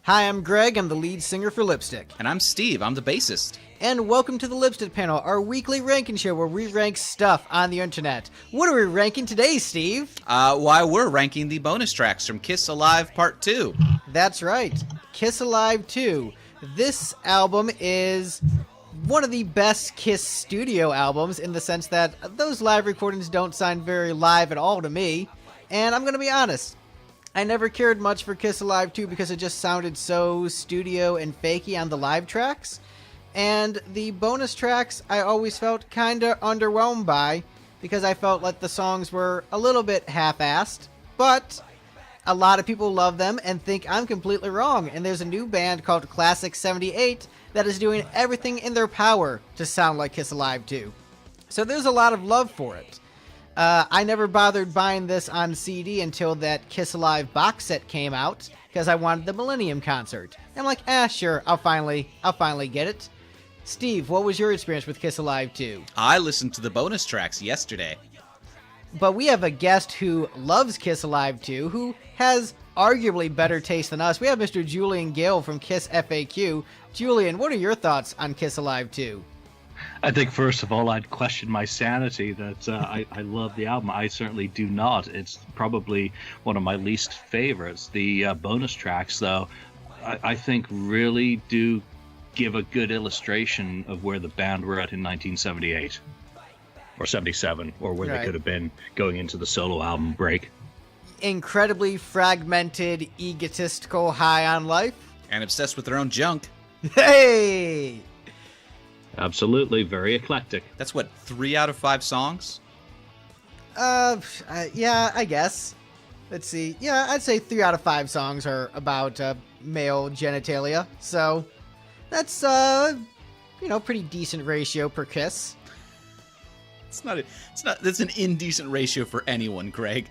Hi, I'm Greg. I'm the lead singer for Lipstick. And I'm Steve. I'm the bassist. And welcome to the Lipstick Panel, our weekly ranking show where we rank stuff on the internet. What are we ranking today, Steve? Why we're ranking the bonus tracks from Kiss Alive Part 2. That's right. Kiss Alive 2. This album is one of the best Kiss studio albums in the sense that those live recordings don't sound very live at all to me. And I'm going to be honest, I never cared much for Kiss Alive 2 because it just sounded so studio and fakey on the live tracks. And the bonus tracks I always felt kinda underwhelmed by because I felt like the songs were a little bit half-assed. But a lot of people love them and think I'm completely wrong. And there's a new band called Classic 78 that is doing everything in their power to sound like Kiss Alive 2. So there's a lot of love for it. I never bothered buying this on CD until that Kiss Alive box set came out because I wanted the Millennium concert. I'm like, sure, I'll finally get it. Steve, what was your experience with Kiss Alive 2? I listened to the bonus tracks yesterday. But we have a guest who loves Kiss Alive 2, who has arguably better taste than us. We have Mr. Julian Gill from KissFAQ. Julian, what are your thoughts on Kiss Alive 2? I think, first of all, I'd question my sanity that I love the album. I certainly do not. It's probably one of my least favorites. The bonus tracks, though, I think really do give a good illustration of where the band were at in 1978 or 77, or where they could have been going into the solo album break. Incredibly fragmented, egotistical, high on life. And obsessed with their own junk. Hey! Absolutely, very eclectic. That's what, 3 out of 5 songs? Yeah, I guess. Let's see. Yeah, I'd say 3 out of 5 songs are about male genitalia. So that's pretty decent ratio per Kiss. That's an indecent ratio for anyone, Greg.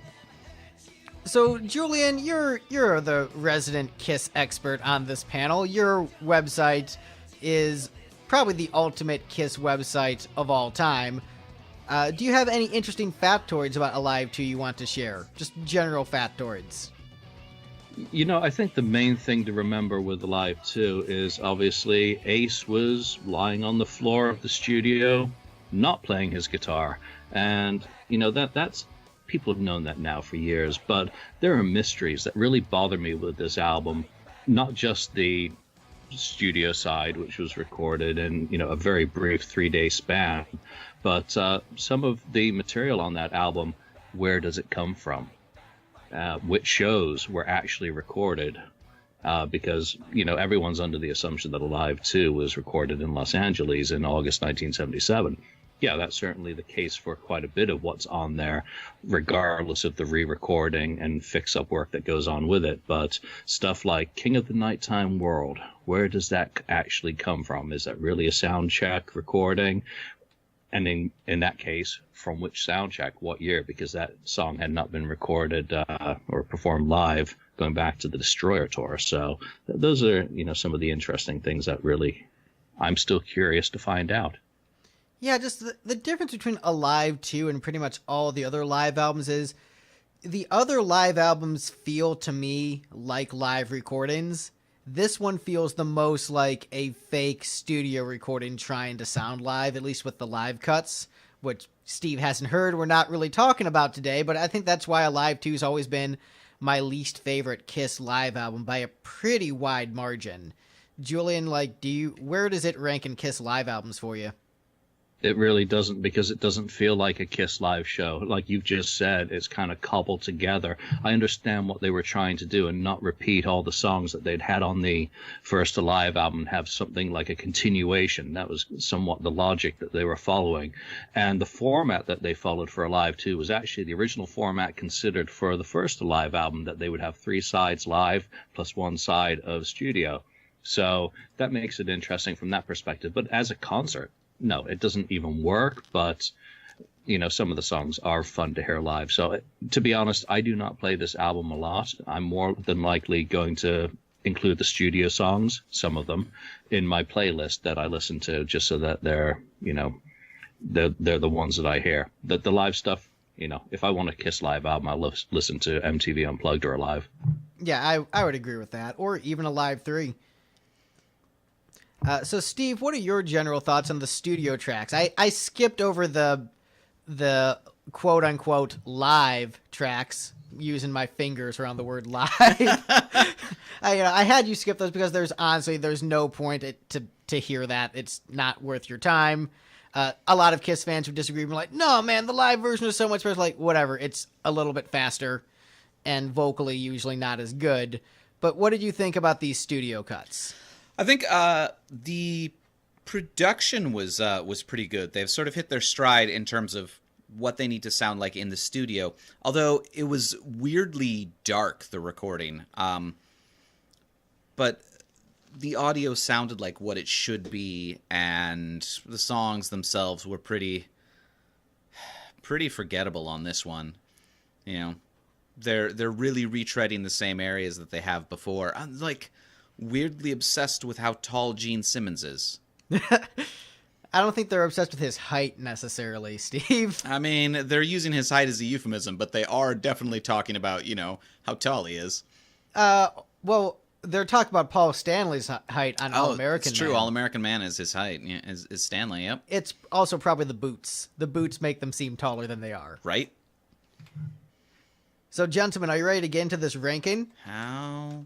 So, Julian, you're the resident Kiss expert on this panel. Your website is probably the ultimate Kiss website of all time. Do you have any interesting factoids about Alive 2 you want to share? Just general factoids. You know, I think the main thing to remember with Alive 2 is obviously Ace was lying on the floor of the studio, not playing his guitar. And, that's people have known that now for years, but there are mysteries that really bother me with this album. Not just the studio side, which was recorded in a very brief 3-day span, but some of the material on that album. Where does it come from? Which shows were actually recorded? Because everyone's under the assumption that Alive 2 was recorded in Los Angeles in August 1977. Yeah, that's certainly the case for quite a bit of what's on there, regardless of the re-recording and fix-up work that goes on with it. But stuff like King of the Nighttime World, where does that actually come from? Is that really a sound check recording? And in that case, from which sound check, what year? Because that song had not been recorded or performed live going back to the Destroyer tour. So those are, some of the interesting things that really I'm still curious to find out. Yeah, just the difference between Alive 2 and pretty much all the other live albums is the other live albums feel to me like live recordings. This one feels the most like a fake studio recording trying to sound live, at least with the live cuts, which Steve hasn't heard. We're not really talking about today, but I think that's why Alive 2 has always been my least favorite Kiss live album by a pretty wide margin. Julian, where does it rank in Kiss live albums for you? It really doesn't, because it doesn't feel like a Kiss live show. Like you've just said, it's kind of cobbled together. I understand what they were trying to do and not repeat all the songs that they'd had on the first Alive album and have something like a continuation. That was somewhat the logic that they were following. And the format that they followed for Alive 2 was actually the original format considered for the first Alive album, that they would have 3 sides live plus 1 side of studio. So that makes it interesting from that perspective. But as a concert, no, it doesn't even work, but, some of the songs are fun to hear live. So, to be honest, I do not play this album a lot. I'm more than likely going to include the studio songs, some of them, in my playlist that I listen to, just so that they're the ones that I hear. The live stuff, if I want a Kiss live album, I'll listen to MTV Unplugged or Alive. Yeah, I would agree with that. Or even a live 3. So, Steve, what are your general thoughts on the studio tracks? I skipped over the quote-unquote live tracks using my fingers around the word live. I had you skip those because there's no point to hear that. It's not worth your time. A lot of Kiss fans would disagree and be like, no, man, the live version is so much better. Like, whatever, it's a little bit faster and vocally usually not as good. But what did you think about these studio cuts? I think the production was pretty good. They've sort of hit their stride in terms of what they need to sound like in the studio. Although it was weirdly dark, the recording. But the audio sounded like what it should be, and the songs themselves were pretty forgettable on this one. You know, they're really retreading the same areas that they have before. I'm like weirdly obsessed with how tall Gene Simmons is. I don't think they're obsessed with his height necessarily, Steve. I mean, they're using his height as a euphemism, but they are definitely talking about, how tall he is. Well, they're talking about Paul Stanley's height on All American Man. It's true. All American Man is his height. Yeah, is Stanley, yep. It's also probably the boots. The boots make them seem taller than they are. Right. So, gentlemen, are you ready to get into this ranking? How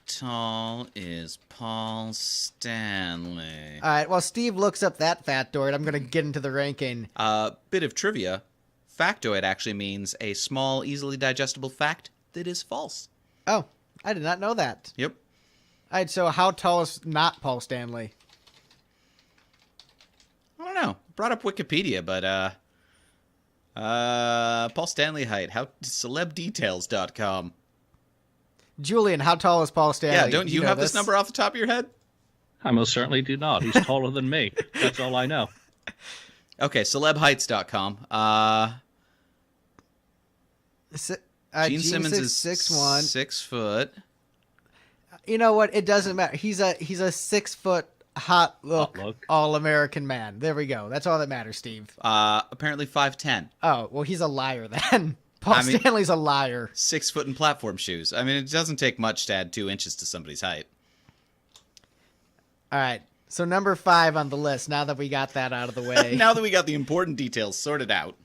tall is Paul Stanley? All right, well, Steve looks up that factoid. I'm going to get into the ranking. Bit of trivia. Factoid actually means a small, easily digestible fact that is false. Oh, I did not know that. Yep. All right, so how tall is not Paul Stanley? I don't know. Brought up Wikipedia, but Paul Stanley height. Celebdetails.com. Julian, how tall is Paul Stanley? Yeah, don't you have this number off the top of your head? I most certainly do not. He's taller than me. That's all I know. Okay, celebheights.com. Gene Simmons is 6'1". 6 foot. You know what? It doesn't matter. He's a 6 foot hot look All-American man. There we go. That's all that matters, Steve. Apparently 5'10". Oh, well, he's a liar then. Paul Stanley's a liar. 6 foot in platform shoes. I mean, it doesn't take much to add 2 inches to somebody's height. All right. So number 5 on the list, now that we got that out of the way. Now that we got the important details sorted out.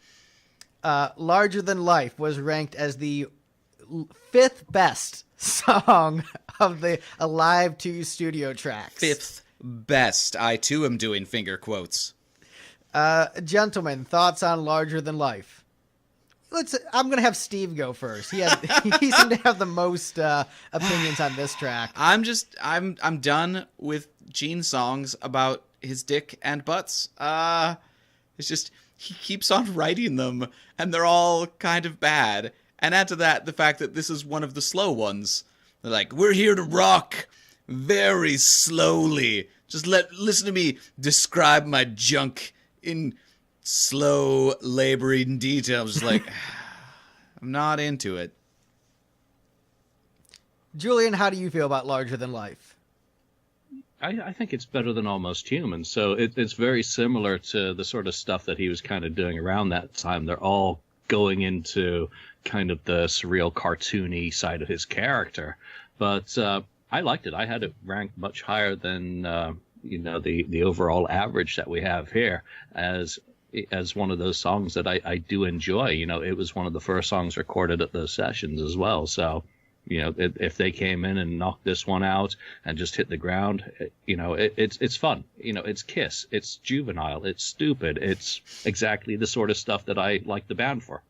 Larger Than Life was ranked as the 5th best song of the Alive 2 studio tracks. 5th best. I, too, am doing finger quotes. Gentlemen, thoughts on Larger Than Life? I'm going to have Steve go first. He seemed to have the most opinions on this track. I'm done with Gene's songs about his dick and butts. It's just he keeps on writing them, and they're all kind of bad. And add to that the fact that this is one of the slow ones. They're like, we're here to rock very slowly. Just listen to me describe my junk in slow, laboring detail. Just like, I'm not into it. Julian, how do you feel about Larger Than Life? I think it's better than Almost Human. So it's very similar to the sort of stuff that he was kind of doing around that time. They're all going into kind of the surreal, cartoony side of his character. But I liked it. I had it ranked much higher than the overall average that we have here as one of those songs that I do enjoy. It was one of the first songs recorded at those sessions as well. So, if they came in and knocked this one out and just hit the ground, it's fun. It's Kiss. It's juvenile. It's stupid. It's exactly the sort of stuff that I like the band for.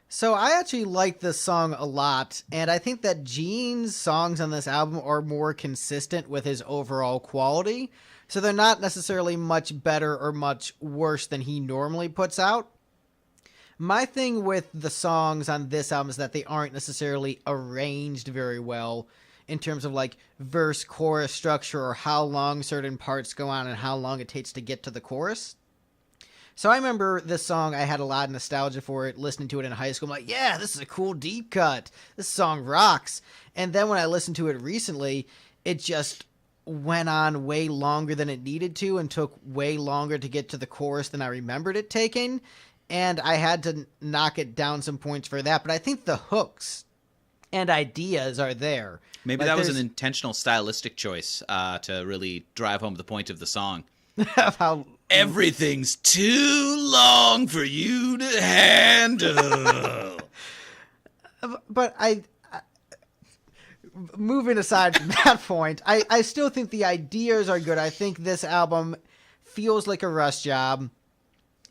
So I actually like this song a lot, and I think that Gene's songs on this album are more consistent with his overall quality. So they're not necessarily much better or much worse than he normally puts out. My thing with the songs on this album is that they aren't necessarily arranged very well in terms of like verse chorus structure or how long certain parts go on and how long it takes to get to the chorus. So I remember this song, I had a lot of nostalgia for it, listening to it in high school. I'm like, yeah, this is a cool deep cut. This song rocks. And then when I listened to it recently, it just went on way longer than it needed to and took way longer to get to the chorus than I remembered it taking. And I had to knock it down some points for that. But I think the hooks and ideas are there. Maybe Like, that was there's- an intentional stylistic choice to really drive home the point of the song. of how Everything's too long for you to handle. But moving aside from that point, I still think the ideas are good. I think this album feels like a Rush job.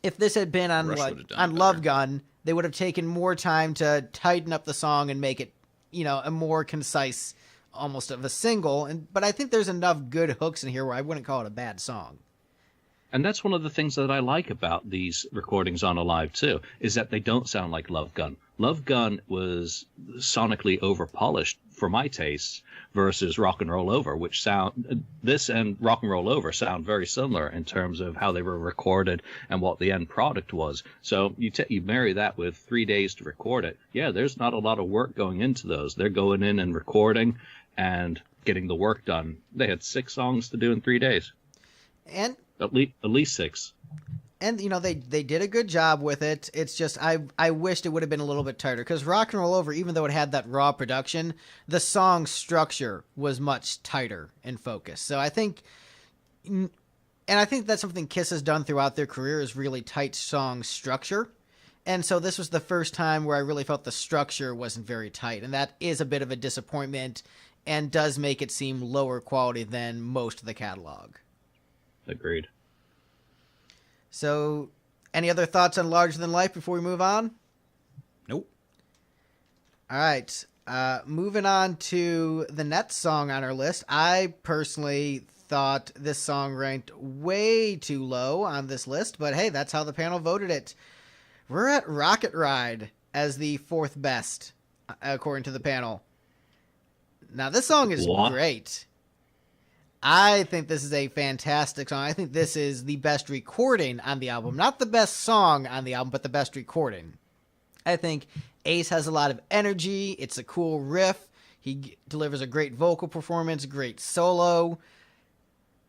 If this had been on Rush like would've done on better. Love Gun, they would have taken more time to tighten up the song and make it, a more concise, almost of a single. But I think there's enough good hooks in here where I wouldn't call it a bad song. And that's one of the things that I like about these recordings on Alive too, is that they don't sound like Love Gun. Love Gun was sonically over-polished for my tastes versus Rock and Roll Over, which this and Rock and Roll Over sound very similar in terms of how they were recorded and what the end product was. So you marry that with 3 days to record it. Yeah, there's not a lot of work going into those. They're going in and recording and getting the work done. They had 6 songs to do in 3 days. And At least 6. And, they did a good job with it. It's just I wished it would have been a little bit tighter. Because Rock and Roll Over, even though it had that raw production, the song structure was much tighter in focus. So I think that's something Kiss has done throughout their career is really tight song structure. And so this was the first time where I really felt the structure wasn't very tight. And that is a bit of a disappointment and does make it seem lower quality than most of the catalog. Agreed. So, any other thoughts on Larger Than Life before we move on? Nope. All right. Moving on to the next song on our list. I personally thought this song ranked way too low on this list, but hey, that's how the panel voted it. We're at Rocket Ride as the 4th best, according to the panel. Now, this song is great. I think this is a fantastic song. I think this is the best recording on the album. Not the best song on the album, but the best recording. I think Ace has a lot of energy. It's a cool riff. He delivers a great vocal performance, great solo.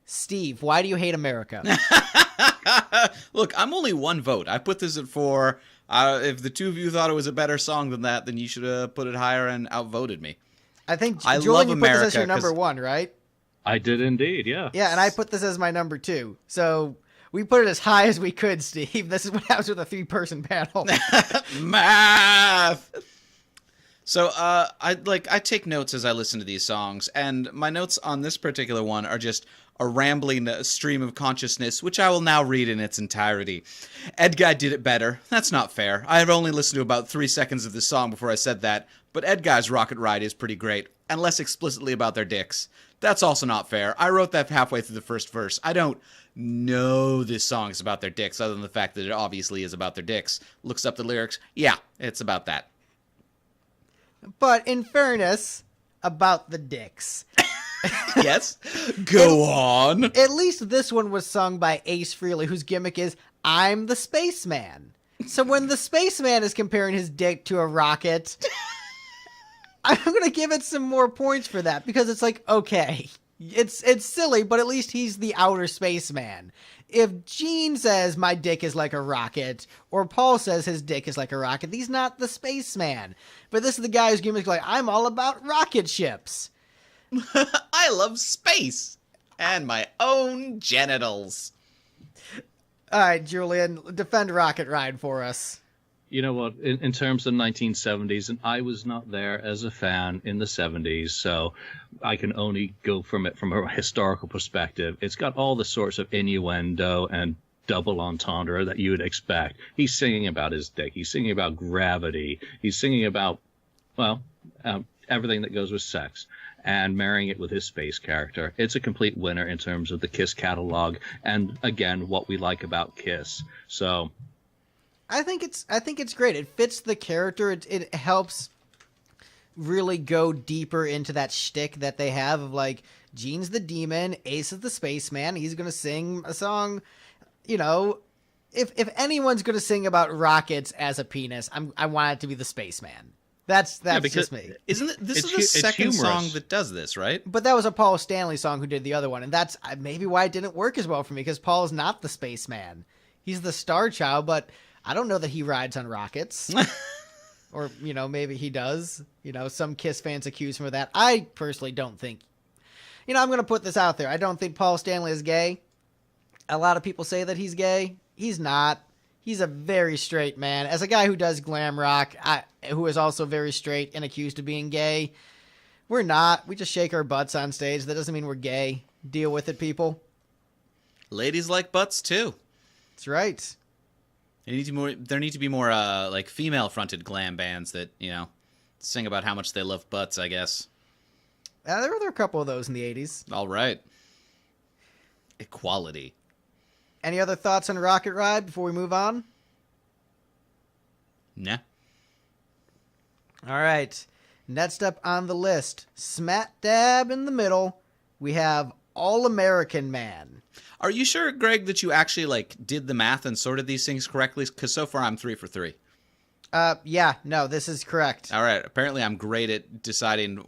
Steve, why do you hate America? Look, I'm only one vote. I put this at 4. If the two of you thought it was a better song than that, then you should have put it higher and outvoted me. I think, I Julian, love you put this as your America, number 1, right? I did indeed, yeah. Yeah, and I put this as my number 2. So we put it as high as we could, Steve. This is what happens with a 3-person panel. Math! So, I take notes as I listen to these songs, and my notes on this particular one are just a rambling stream of consciousness, which I will now read in its entirety. Ed Guy did it better. That's not fair. I have only listened to about 3 seconds of this song before I said that, but Ed Guy's Rocket Ride is pretty great, and less explicitly about their dicks. That's also not fair. I wrote that halfway through the first verse. I don't know this song is about their dicks, other than the fact that it obviously is about their dicks. Looks up the lyrics. Yeah, it's about that. But in fairness, about the dicks. Yes? Go on. At least this one was sung by Ace Frehley, whose gimmick is, I'm the spaceman. So when the spaceman is comparing his dick to a rocket, I'm going to give it some more points for that, because it's like, okay, it's silly, but at least he's the outer spaceman. If Gene says my dick is like a rocket, or Paul says his dick is like a rocket, he's not the spaceman. But this is the guy whose gimmick is like, I'm all about rocket ships. I love space and my own genitals. All right, Julian, defend Rocket Ride for us. You know what, in terms of the 1970s, and I was not there as a fan in the 70s, so I can only go from it from a historical perspective. It's got all the sorts of innuendo and double entendre that you would expect. He's singing about his dick. He's singing about gravity. He's singing about, everything that goes with sex, and marrying it with his space character. It's a complete winner in terms of the Kiss catalog, and again, what we like about Kiss. So I think it's great. It fits the character. It helps really go deeper into that shtick that they have of like, Gene's the demon, Ace is the spaceman. He's gonna sing a song. You know, if anyone's gonna sing about rockets as a penis, I want it to be the spaceman. That's just me. Isn't it? This is the second song that does this, right? But that was a Paul Stanley song who did the other one, and that's maybe why it didn't work as well for me, because Paul's not the spaceman. He's the star child, but I don't know that he rides on rockets. Or, maybe he does. Some Kiss fans accuse him of that. I personally don't think. I'm going to put this out there. I don't think Paul Stanley is gay. A lot of people say that he's gay. He's not. He's a very straight man. As a guy who does glam rock, who is also very straight and accused of being gay, we're not. We just shake our butts on stage. That doesn't mean we're gay. Deal with it, people. Ladies like butts, too. That's right. There need to be more like female-fronted glam bands that, sing about how much they love butts, I guess. There were a couple of those in the 80s. All right. Equality. Any other thoughts on Rocket Ride before we move on? Nah. All right. Next up on the list, smack dab in the middle, we have All-American Man. Are you sure, Greg, that you actually did the math and sorted these things correctly? Because so far I'm 3 for 3. Yeah, no, this is correct. All right. Apparently I'm great at deciding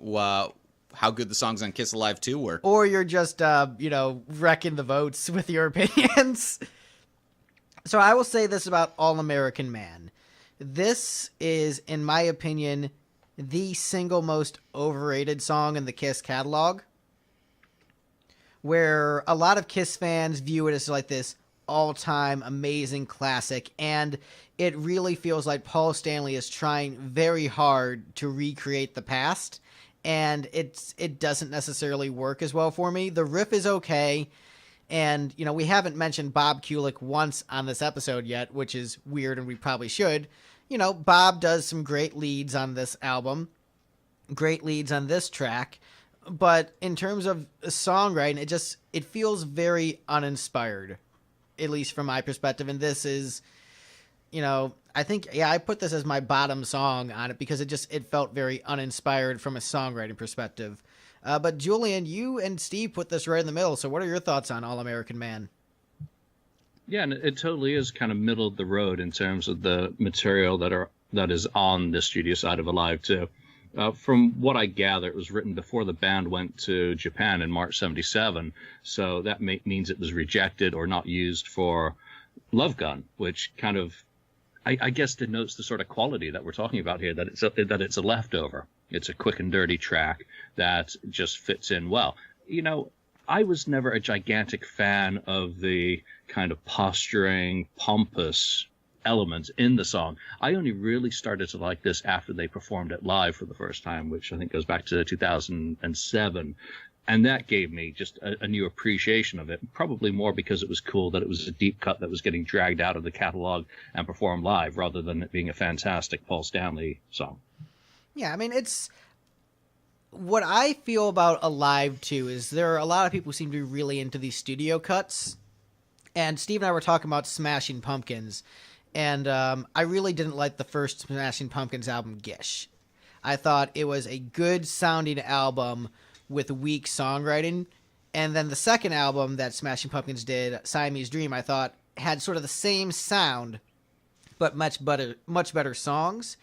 how good the songs on Kiss Alive 2 were. Or you're just, wrecking the votes with your opinions. So I will say this about All-American Man. This is, in my opinion, the single most overrated song in the Kiss catalog, where a lot of Kiss fans view it as like this all-time amazing classic, and it really feels like Paul Stanley is trying very hard to recreate the past, and it doesn't necessarily work as well for me. The riff is okay, and, we haven't mentioned Bob Kulick once on this episode yet, which is weird, and we probably should. Bob does some great leads on this album, great leads on this track, but in terms of songwriting, it feels very uninspired, at least from my perspective. And this is, I think, I put this as my bottom song on it because it felt very uninspired from a songwriting perspective. But Julian, you and Steve put this right in the middle. So what are your thoughts on All-American Man? Yeah, and it totally is kind of middle of the road in terms of the material that is on the studio side of Alive 2. From what I gather, it was written before the band went to Japan in March 1977, so that means it was rejected or not used for Love Gun, which kind of, I guess, denotes the sort of quality that we're talking about here, that it's a leftover. It's a quick and dirty track that just fits in well. I was never a gigantic fan of the kind of posturing, pompous elements in the song. I only really started to like this after they performed it live for the first time, which I think goes back to 2007. And that gave me just a new appreciation of it, probably more because it was cool that it was a deep cut that was getting dragged out of the catalog and performed live rather than it being a fantastic Paul Stanley song. Yeah, I mean, it's... What I feel about Alive 2 is there are a lot of people who seem to be really into these studio cuts. And Steve and I were talking about Smashing Pumpkins. And I really didn't like the first Smashing Pumpkins album, Gish. I thought it was a good sounding album with weak songwriting. And then the second album that Smashing Pumpkins did, Siamese Dream, I thought had sort of the same sound, but much better songs.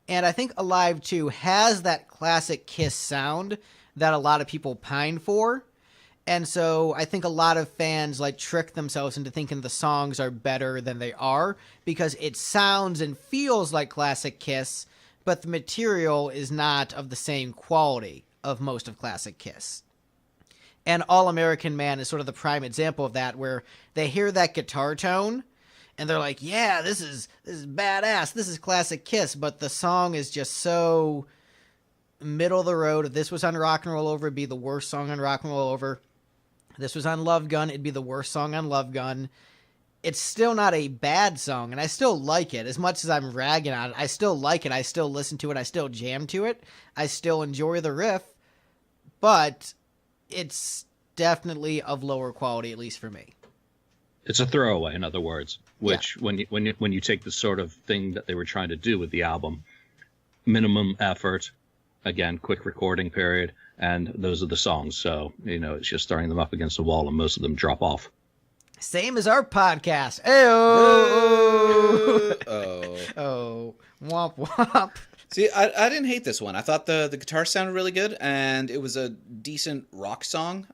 And I think Alive 2 has that classic Kiss sound that a lot of people pine for. And so I think a lot of fans trick themselves into thinking the songs are better than they are because it sounds and feels like classic Kiss, but the material is not of the same quality of most of classic Kiss. And All-American Man is sort of the prime example of that, where they hear that guitar tone and they're like, yeah, this is badass. This is classic Kiss. But the song is just so middle of the road. If this was on Rock and Roll Over, it'd be the worst song on Rock and Roll Over. If this was on Love Gun, it'd be the worst song on Love Gun. It's still not a bad song, and I still like it. As much as I'm ragging on it, I still like it. I still listen to it. I still jam to it. I still enjoy the riff. But it's definitely of lower quality, at least for me. It's a throwaway, in other words, which when you take the sort of thing that they were trying to do with the album, minimum effort, again, quick recording period, and those are the songs. So, it's just throwing them up against the wall and most of them drop off. Same as our podcast. Ayo! Oh, womp womp. See, I didn't hate this one. I thought the guitar sounded really good, and it was a decent rock song.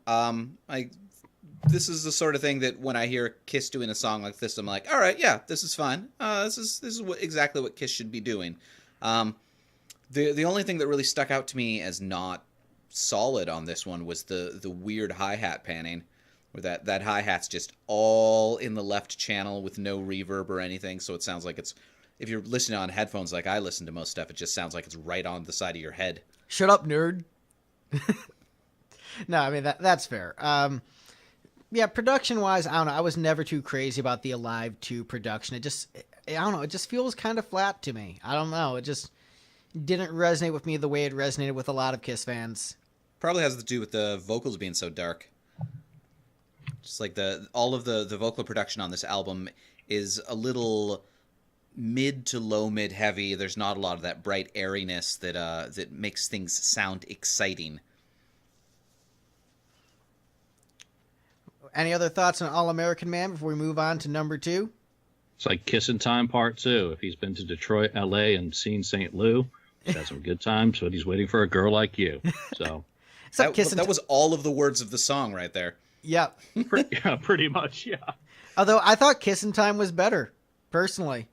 This is the sort of thing that when I hear Kiss doing a song like this, I'm like, all right, yeah, this is fine. This is exactly what Kiss should be doing. The only thing that really stuck out to me as not solid on this one was the weird hi-hat panning, where that hi-hat's just all in the left channel with no reverb or anything, so it sounds like it's, if you're listening on headphones like I listen to most stuff, it just sounds like it's right on the side of your head. Shut up, nerd. No, I mean, that's fair. Yeah, production-wise, I don't know. I was never too crazy about the Alive 2 production. I don't know. It just feels kind of flat to me. I don't know. It just didn't resonate with me the way it resonated with a lot of Kiss fans. Probably has to do with the vocals being so dark. Just like all of the vocal production on this album is a little mid to low mid heavy. There's not a lot of that bright airiness that makes things sound exciting. Any other thoughts on All American Man before we move on to number 2? It's like Kissin' Time Part 2. If he's been to Detroit, L.A., and seen St. Lou, he's had some good times, but he's waiting for a girl like you. So that was all of the words of the song right there. Yep. Pretty much, yeah. Although I thought Kissin' Time was better, personally.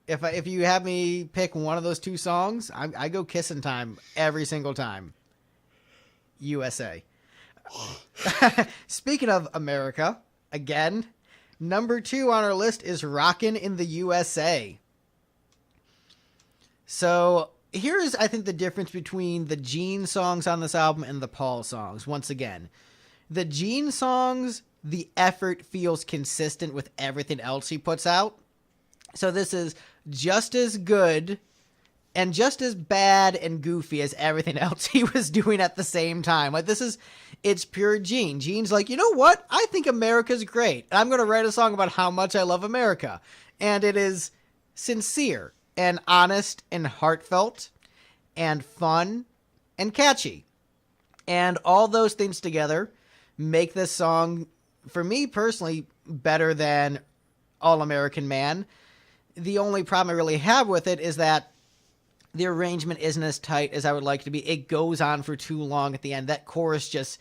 If you have me pick one of those two songs, I go Kissin' Time every single time. USA. Speaking of America, again, number 2 on our list is Rockin' in the USA. So here's, I think, the difference between the Gene songs on this album and the Paul songs. Once again, the Gene songs, the effort feels consistent with everything else he puts out. So this is just as good and just as bad and goofy as everything else he was doing at the same time. Like, it's pure Gene. Gene's like, you know what? I think America's great. I'm going to write a song about how much I love America. And it is sincere and honest and heartfelt and fun and catchy. And all those things together make this song, for me personally, better than All American Man. The only problem I really have with it is that the arrangement isn't as tight as I would like it to be. It goes on for too long at the end. That chorus just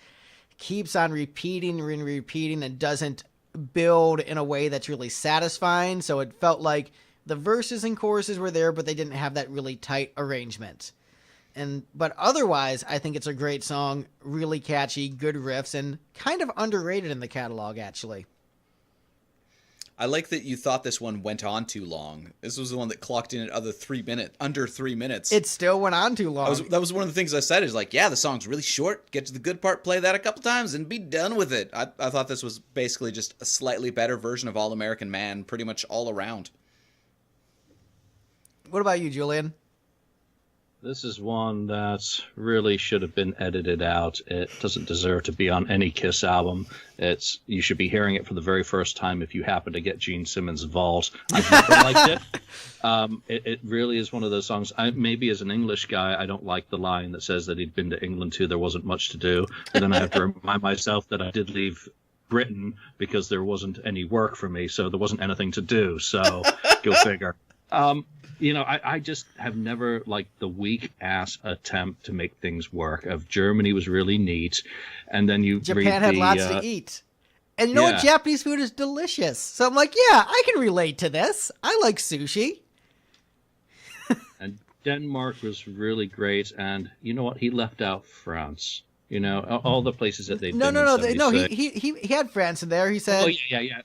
keeps on repeating and repeating and doesn't build in a way that's really satisfying. So it felt like the verses and choruses were there, but they didn't have that really tight arrangement. But otherwise, I think it's a great song, really catchy, good riffs, and kind of underrated in the catalog, actually. I like that you thought this one went on too long. This was the one that clocked in at under 3 minutes. It still went on too long. That was one of the things I said, is like, yeah, the song's really short. Get to the good part, play that a couple times, and be done with it. I thought this was basically just a slightly better version of All American Man, pretty much all around. What about you, Julian? This is one that really should have been edited out. It doesn't deserve to be on any Kiss album. You should be hearing it for the very first time if you happen to get Gene Simmons' Vault. I've never liked it. It really is one of those songs. Maybe as an English guy, I don't like the line that says that he'd been to England too. There wasn't much to do. But then I have to remind myself that I did leave Britain because there wasn't any work for me, so there wasn't anything to do. So go figure. I just have never liked the weak-ass attempt to make things work. Germany was really neat, and then Japan had lots to eat. And you know what? Japanese food is delicious. So I'm like, yeah, I can relate to this. I like sushi. And Denmark was really great, and you know what? He left out France. You know, all the places that they've been. No. He had France in there. He said,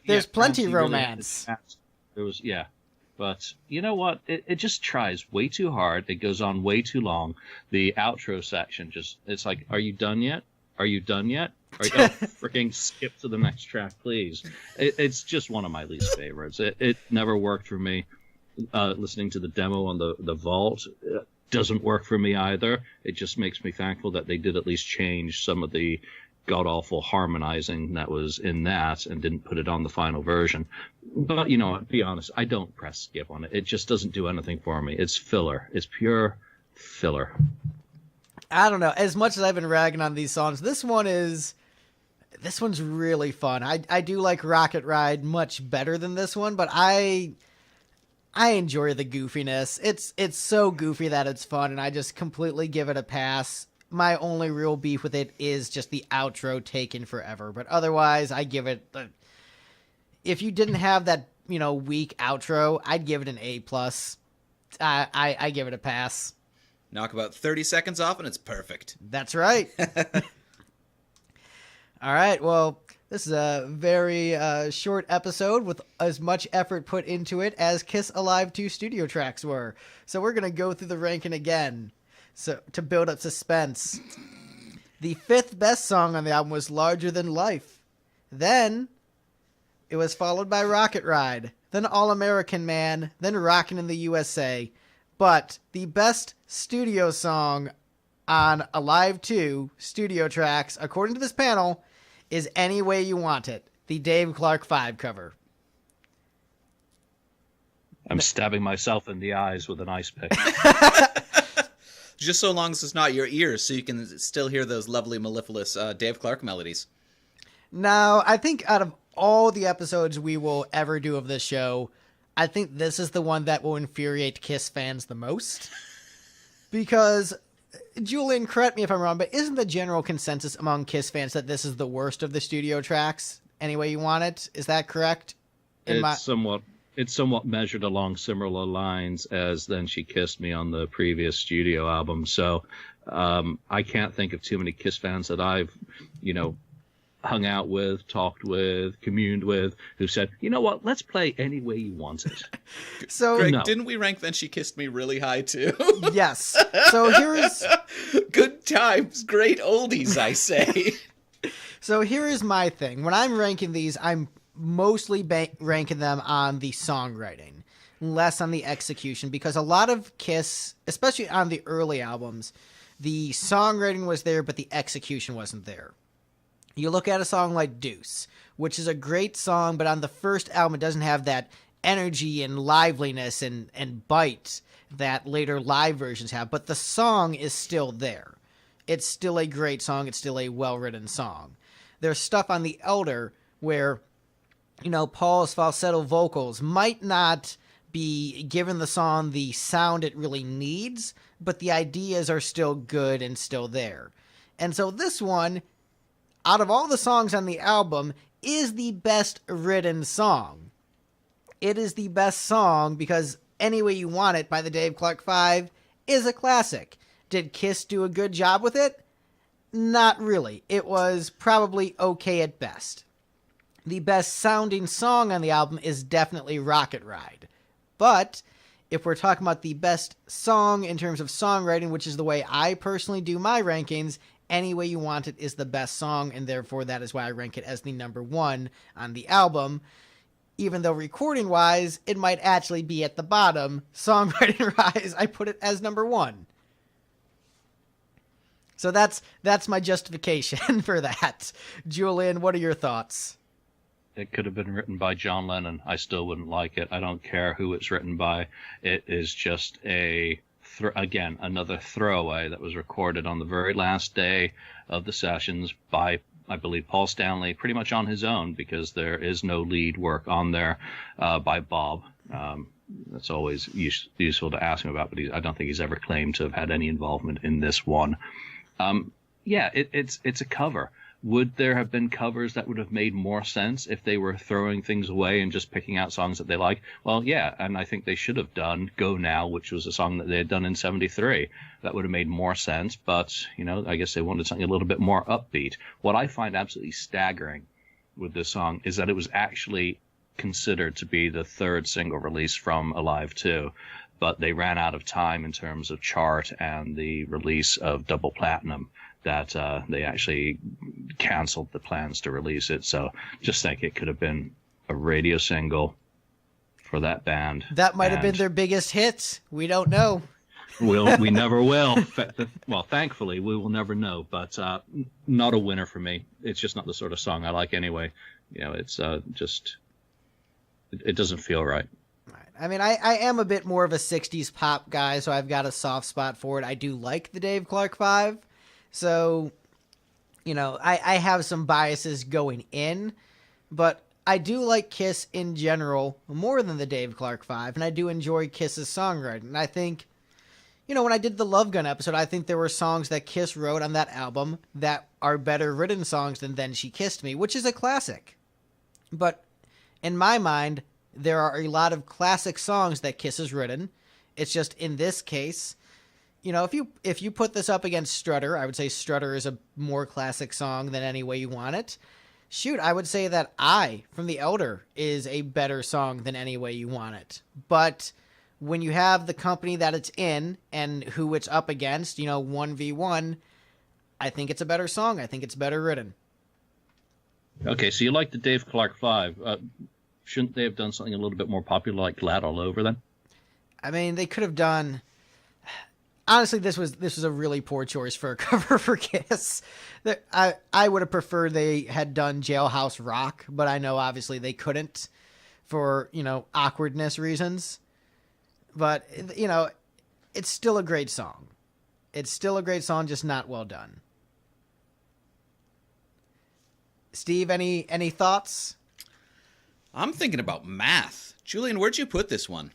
there's plenty of romance. There was, yeah. But you know what? It just tries way too hard. It goes on way too long. The outro section it's like, are you done yet? Are you done yet? Freaking skip to the next track, please. It's just one of my least favorites. It never worked for me. Listening to the demo on the Vault doesn't work for me either. It just makes me thankful that they did at least change some of the god-awful harmonizing that was in that and didn't put it on the final version. But, to be honest, I don't press skip on it. It just doesn't do anything for me. It's filler. It's pure filler. I don't know. As much as I've been ragging on these songs, this one's really fun. I do like Rocket Ride much better than this one, but I enjoy the goofiness. It's so goofy that it's fun, and I just completely give it a pass. My only real beef with it is just the outro taking forever. But otherwise, I give it... if you didn't have that, weak outro, I'd give it an A+. I give it a pass. Knock about 30 seconds off and it's perfect. That's right. All right, well, this is a very short episode with as much effort put into it as Kiss Alive 2 studio tracks were. So we're going to go through the ranking again to build up suspense. The 5th best song on the album was Larger Than Life. Then it was followed by Rocket Ride, then All American Man, then Rockin' in the USA. But the best studio song on Alive 2 studio tracks, according to this panel, is Any Way You Want It, the Dave Clark 5 cover. I'm stabbing myself in the eyes with an ice pick. Just so long as it's not your ears, so you can still hear those lovely mellifluous Dave Clark melodies. Now, I think out of all the episodes we will ever do of this show, I think this is the one that will infuriate Kiss fans the most. Because, Julian, correct me if I'm wrong, but isn't the general consensus among Kiss fans that this is the worst of the studio tracks? Any Way You Want It? Is that correct? It's somewhat measured along similar lines as Then She Kissed Me on the previous studio album. So I can't think of too many Kiss fans that I've, hung out with, talked with, communed with, who said, you know what, let's play Any Way You Want It. So, Greg, no. Didn't we rank Then She Kissed Me really high, too? Yes. So here's... Good times, great oldies, I say. So here is my thing. When I'm ranking these, I'm mostly ranking them on the songwriting, less on the execution, because a lot of Kiss, especially on the early albums, the songwriting was there, but the execution wasn't there. You look at a song like Deuce, which is a great song, but on the first album, it doesn't have that energy and liveliness and bite that later live versions have, but the song is still there. It's still a great song. It's still a well-written song. There's stuff on The Elder where, Paul's falsetto vocals might not be given the song the sound it really needs, but the ideas are still good and still there. And so this one, out of all the songs on the album, is the best written song. It is the best song because Any Way You Want It by the Dave Clark 5 is a classic. Did Kiss do a good job with it? Not really. It was probably okay at best. The best sounding song on the album is definitely Rocket Ride. But if we're talking about the best song in terms of songwriting, which is the way I personally do my rankings, Any Way You Want It is the best song, and therefore that is why I rank it as the number 1 on the album. Even though recording-wise, it might actually be at the bottom. Songwriting-wise, I put it as number 1. So that's my justification for that. Julian, what are your thoughts? It could have been written by John Lennon. I still wouldn't like it. I don't care who it's written by. It is just again, another throwaway that was recorded on the very last day of the sessions by, I believe, Paul Stanley, pretty much on his own, because there is no lead work on there by Bob. That's always useful to ask him about, but I don't think he's ever claimed to have had any involvement in this one. It's a cover. Would there have been covers that would have made more sense if they were throwing things away and just picking out songs that they like? Well, yeah, and I think they should have done Go Now, which was a song that they had done in 73. That would have made more sense, but, I guess they wanted something a little bit more upbeat. What I find absolutely staggering with this song is that it was actually considered to be the 3rd single release from Alive 2, but they ran out of time in terms of chart and the release of Double Platinum, that they actually canceled the plans to release it. So just think it could have been a radio single for that band. That might have been their biggest hit. We don't know. We never will. Well, thankfully, we will never know. But not a winner for me. It's just not the sort of song I like anyway. It's just... It doesn't feel right. I mean, I am a bit more of a 60s pop guy, so I've got a soft spot for it. I do like the Dave Clark 5. So, I have some biases going in, but I do like Kiss in general more than the Dave Clark 5, and I do enjoy Kiss's songwriting. And I think, when I did the Love Gun episode, I think there were songs that Kiss wrote on that album that are better written songs than Then She Kissed Me, which is a classic. But in my mind, there are a lot of classic songs that Kiss has written, It's just in this case, you know, if you put this up against Strutter, I would say Strutter is a more classic song than Any Way You Want It. Shoot, I would say that I, from The Elder, is a better song than Any Way You Want It. But when you have the company that it's in and who it's up against, you know, 1v1, I think it's a better song. I think it's better written. Okay, so you like the Dave Clark 5. Shouldn't they have done something a little bit more popular like Glad All Over then? I mean, they could have done... Honestly, this was a really poor choice for a cover for Kiss. I would have preferred they had done Jailhouse Rock, but I know obviously they couldn't for, you know, awkwardness reasons. But, you know, it's still a great song. It's still a great song, just not well done. Steve, any thoughts? I'm thinking about math. Julian, where'd you put this one?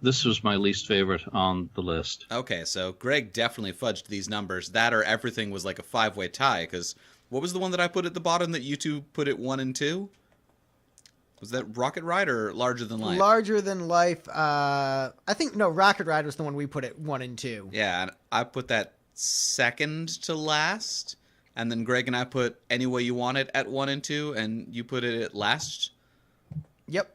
This was my least favorite on the list. Okay, so Greg definitely fudged these numbers. That or everything was like a 5-way tie, because what was the one that I put at the bottom that you two put at 1 and 2? Was that Rocket Ride or Larger Than Life? Larger Than Life. I think, no, Rocket Ride was the one we put at 1 and 2. Yeah, and I put that second to last, and then Greg and I put Any Way You Want It at 1 and 2, and you put it at last? Yep.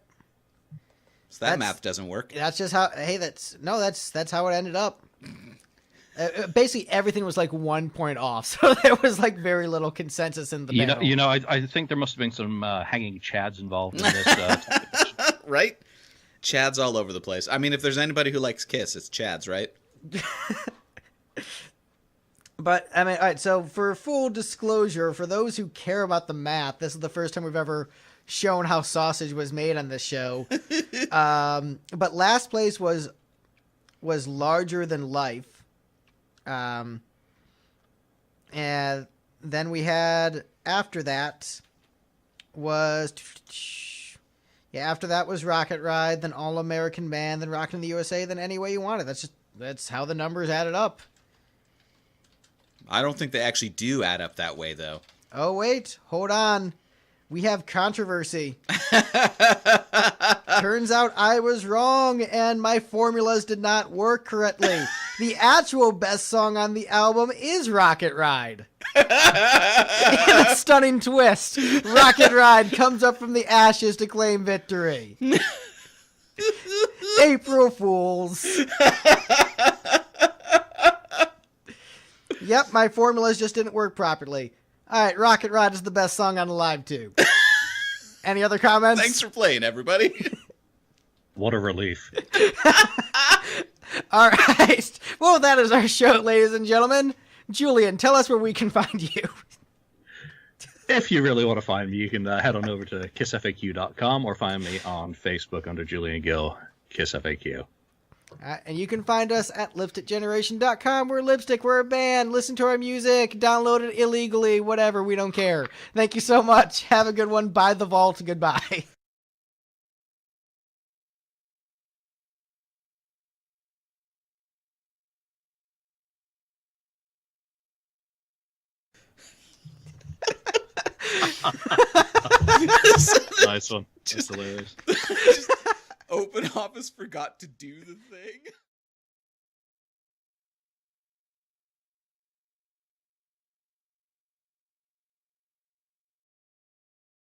So that math doesn't work. That's just how. Hey, that's how it ended up. Basically, everything was like 1 point off, so there was like very little consensus in the panel. You know, I think there must have been some hanging chads involved in this. Right? Chads all over the place. I mean, if there's anybody who likes Kiss, it's Chads, right? But I mean, all right. So for full disclosure, for those who care about the math, this is the first time we've ever shown how sausage was made on this show. But last place was Larger Than Life. And then we had after that was Rocket Ride, then All American Man, then Rockin' in the USA, then Any Way You Want It. That's how the numbers added up. I don't think they actually do add up that way, though. Oh wait, hold on. We have controversy. Turns out I was wrong and my formulas did not work correctly. The actual best song on the album is Rocket Ride. In a stunning twist, Rocket Ride comes up from the ashes to claim victory. April Fools. Yep, my formulas just didn't work properly. All right, Rocket Ride is the best song on Alive 2. Any other comments? Thanks for playing, everybody. What a relief. All right. Well, that is our show, ladies and gentlemen. Julian, tell us where we can find you. If you really want to find me, you can head on over to KissFAQ.com or find me on Facebook under Julian Gill, KissFAQ. And you can find us at lipstickgeneration.com. We're Lipstick. We're a band. Listen to our music. Download it illegally. Whatever. We don't care. Thank you so much. Have a good one. Buy the vault. Goodbye. Nice one. That's hilarious. Open Office forgot to do the thing.